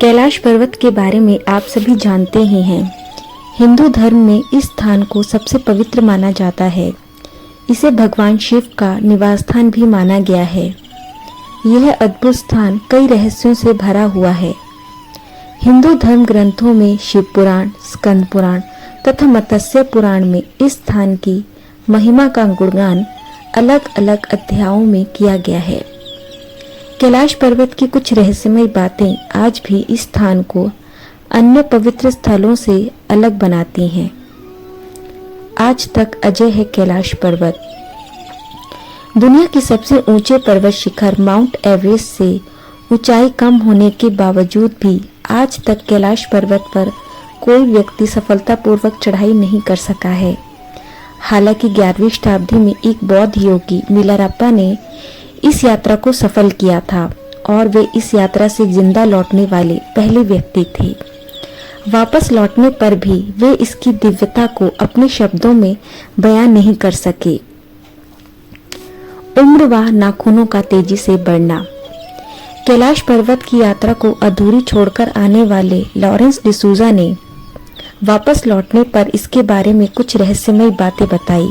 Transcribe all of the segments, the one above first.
कैलाश पर्वत के बारे में आप सभी जानते ही हैं। हिंदू धर्म में इस स्थान को सबसे पवित्र माना जाता है। इसे भगवान शिव का निवास स्थान भी माना गया है। यह अद्भुत स्थान कई रहस्यों से भरा हुआ है। हिंदू धर्म ग्रंथों में शिव पुराण, स्कंद पुराण तथा मत्स्य पुराण में इस स्थान की महिमा का गुणगान अलग अलग अध्यायों में किया गया है। कैलाश पर्वत की कुछ रहस्यमय बातें आज भी इस स्थान को अन्य पवित्र स्थलों से अलग बनाती हैं। आज तक अजय है कैलाश पर्वत। दुनिया की सबसे ऊंचे पर्वत शिखर माउंट एवरेस्ट से ऊंचाई कम होने के बावजूद भी आज तक कैलाश पर्वत पर कोई व्यक्ति सफलतापूर्वक चढ़ाई नहीं कर सका है। हालांकि 11वीं शताब्दी में एक बौद्ध योगी मिलाराप्पा ने इस यात्रा को सफल किया था और वे इस यात्रा से जिंदा लौटने वाले पहले व्यक्ति थे। वापस लौटने पर भी वे इसकी दिव्यता को अपने शब्दों में बयान नहीं कर सके। उम्र व नाखूनों का तेजी से बढ़ना। कैलाश पर्वत की यात्रा को अधूरी छोड़कर आने वाले लॉरेंस डिसूजा ने वापस लौटने पर इसके बारे में कुछ रहस्यमय बातें बताई।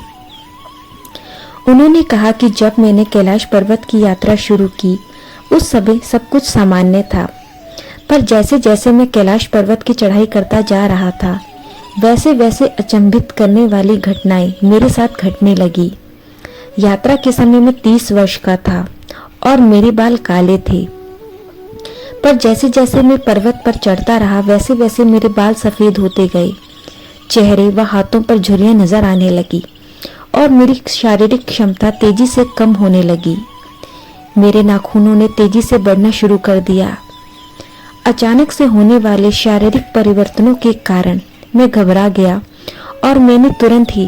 उन्होंने कहा कि जब मैंने कैलाश पर्वत की यात्रा शुरू की उस समय सब कुछ सामान्य था, पर जैसे जैसे मैं कैलाश पर्वत की चढ़ाई करता जा रहा था वैसे वैसे अचंभित करने वाली घटनाएं मेरे साथ घटने लगी। यात्रा के समय मैं 30 वर्ष का था और मेरे बाल काले थे, पर जैसे जैसे मैं पर्वत पर चढ़ता रहा वैसे वैसे मेरे बाल सफेद होते गए। चेहरे व हाथों पर झुर्रियां नजर आने लगी और मेरी शारीरिक क्षमता तेजी से कम होने लगी। मेरे नाखूनों ने तेजी से बढ़ना शुरू कर दिया। अचानक से होने वाले शारीरिक परिवर्तनों के कारण मैं घबरा गया और मैंने तुरंत ही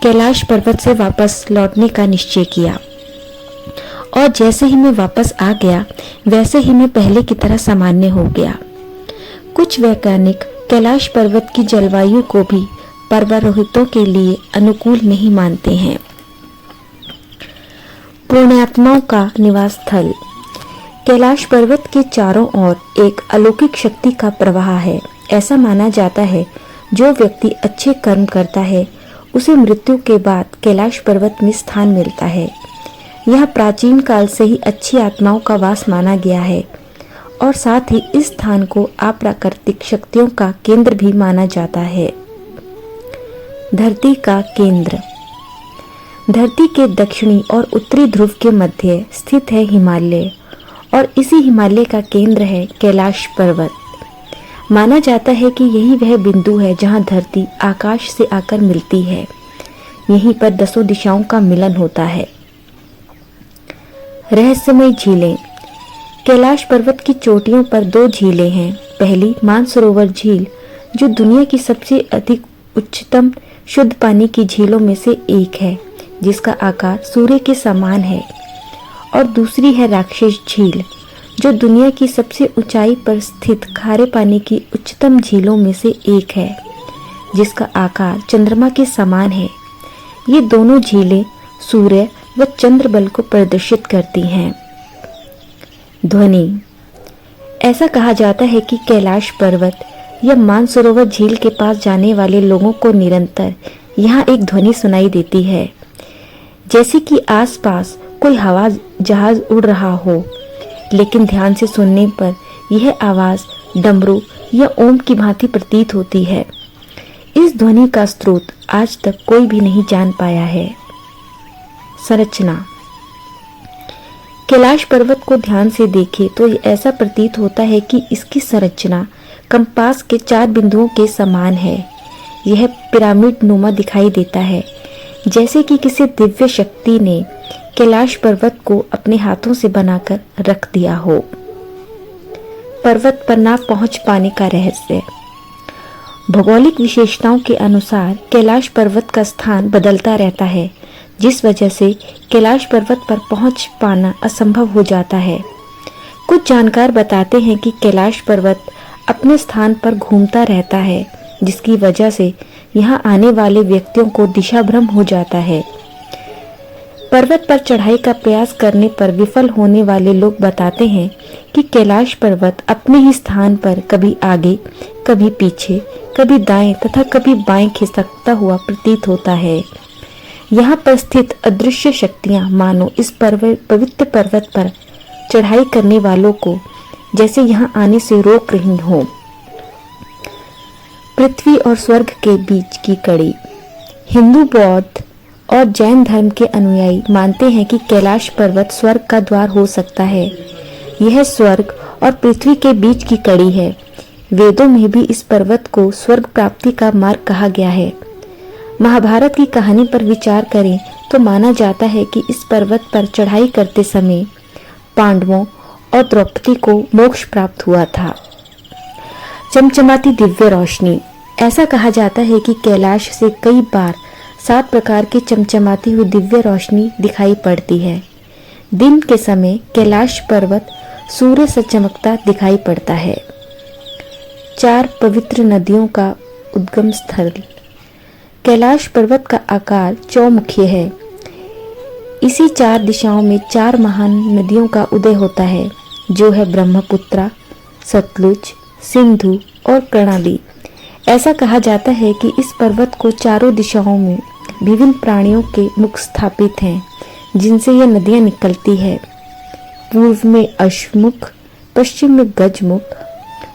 कैलाश पर्वत से वापस लौटने का निश्चय किया। और जैसे ही मैं वापस आ गया वैसे ही मैं पहले की तरह सामान्य हो गया। कुछ वैज्ञानिक कैलाश पर्वत की जलवायु को भी पर्वतारोहियों के लिए अनुकूल नहीं मानते हैं। पुण्यात्माओं का निवास स्थल। कैलाश पर्वत के चारों ओर एक अलौकिक शक्ति का प्रवाह है। ऐसा माना जाता है जो व्यक्ति अच्छे कर्म करता है उसे मृत्यु के बाद कैलाश पर्वत में स्थान मिलता है। यह प्राचीन काल से ही अच्छी आत्माओं का वास माना गया है और साथ ही इस स्थान को अप्राकृतिक शक्तियों का केंद्र भी माना जाता है। धरती का केंद्र। धरती के दक्षिणी और उत्तरी ध्रुव के मध्य स्थित है हिमालय और इसी हिमालय का केंद्र है कैलाश पर्वत। माना जाता है कि यही वह बिंदु है जहां धरती आकाश से आकर मिलती है। यहीं पर 10 दिशाओं का मिलन होता है। रहस्यमय झीलें। कैलाश पर्वत की चोटियों पर 2 झीलें हैं। पहली मानसरोवर झील जो दुनिया की सबसे अधिक उच्चतम शुद्ध पानी की झीलों में से एक है जिसका आकार सूर्य के समान है, और दूसरी है राक्षस झील जो दुनिया की सबसे ऊंचाई पर स्थित खारे पानी की उच्चतम झीलों में से एक है जिसका आकार चंद्रमा के समान है। ये दोनों झीलें सूर्य व चंद्र बल को प्रदर्शित करती हैं। ध्वनि। ऐसा कहा जाता है कि कैलाश पर्वत या मानसरोवर झील के पास जाने वाले लोगों को निरंतर यहाँ एक ध्वनि सुनाई देती है, जैसे कि आसपास कोई हवा जहाज उड़ रहा हो, लेकिन ध्यान से सुनने पर यह आवाज डमरू या ओम की भांति प्रतीत होती है। इस ध्वनि का स्रोत आज तक कोई भी नहीं जान पाया है। संरचना। कैलाश पर्वत को ध्यान से देखें तो ऐसा प्रतीत होता है कि इसकी संरचना कंपास के 4 बिंदुओं के समान है। यह पिरामिड नुमा दिखाई देता है, जैसे कि किसी दिव्य शक्ति ने कैलाश पर्वत को अपने हाथों से बनाकर रख दिया हो। पर्वत पर ना पहुंच पाने का रहस्य। भौगोलिक विशेषताओं के अनुसार कैलाश पर्वत का स्थान बदलता रहता है, जिस वजह से कैलाश पर्वत पर पहुंच पाना असंभव हो जाता है। कुछ जानकार बताते हैं कि कैलाश पर्वत अपने स्थान पर घूमता रहता है, जिसकी वजह से यहाँ आने वाले व्यक्तियों को दिशा भ्रम हो जाता है। पर्वत पर चढ़ाई का प्रयास करने पर विफल होने वाले लोग बताते हैं कि कैलाश पर्वत अपने ही स्थान पर कभी आगे, कभी पीछे, कभी दाएं तथा कभी बाएं खिसकता हुआ प्रतीत होता है। यहाँ पर स्थित अदृश्य शक्तियां मानो इस पवित्र पर्वत पर चढ़ाई करने वालों को जैसे यहाँ आने से रोक रही हो। पृथ्वी और स्वर्ग के बीच की कड़ी। हिंदू, बौद्ध और जैन धर्म के अनुयायी मानते हैं कि कैलाश पर्वत स्वर्ग का द्वार हो सकता है। यह स्वर्ग और पृथ्वी के बीच की कड़ी है। वेदों में भी इस पर्वत को स्वर्ग प्राप्ति का मार्ग कहा गया है। महाभारत की कहानी पर विचार करें तो माना जाता है कि इस पर्वत पर चढ़ाई करते समय पांडवों और द्रौपदी को मोक्ष प्राप्त हुआ था। चमचमाती दिव्य रोशनी। ऐसा कहा जाता है कि कैलाश से कई बार 7 प्रकार की चमचमाती हुई दिव्य रोशनी दिखाई पड़ती है। दिन के समय कैलाश पर्वत सूर्य से चमकता दिखाई पड़ता है। 4 पवित्र नदियों का उद्गम स्थल। कैलाश पर्वत का आकार चौमुखी है। इसी 4 दिशाओं में 4 महान नदियों का उदय होता है, जो है ब्रह्मपुत्रा, सतलुज, सिंधु और कर्णाली। ऐसा कहा जाता है कि इस पर्वत को चारों दिशाओं में विभिन्न प्राणियों के मुख स्थापित हैं, जिनसे यह नदियां निकलती है। पूर्व में अश्वमुख, पश्चिम में गजमुख,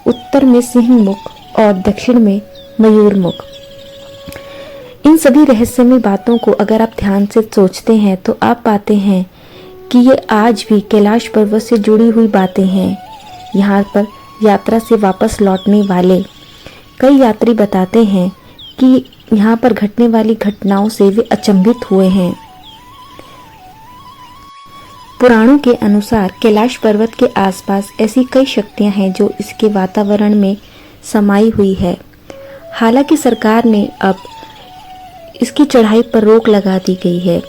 उत्तर में सिंहमुख और दक्षिण में मयूरमुख। इन सभी रहस्यमय बातों को अगर आप ध्यान से सोचते हैं तो आप पाते हैं कि ये आज भी कैलाश पर्वत से जुड़ी हुई बातें हैं। यहाँ पर यात्रा से वापस लौटने वाले कई यात्री बताते हैं कि यहाँ पर घटने वाली घटनाओं से वे अचंभित हुए हैं। पुराणों के अनुसार कैलाश पर्वत के आसपास ऐसी कई शक्तियां हैं जो इसके वातावरण में समाई हुई है। हालांकि सरकार ने अब इसकी चढ़ाई पर रोक लगा दी गई है,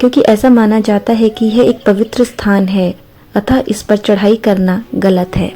क्योंकि ऐसा माना जाता है कि यह एक पवित्र स्थान है, अतः इस पर चढ़ाई करना गलत है।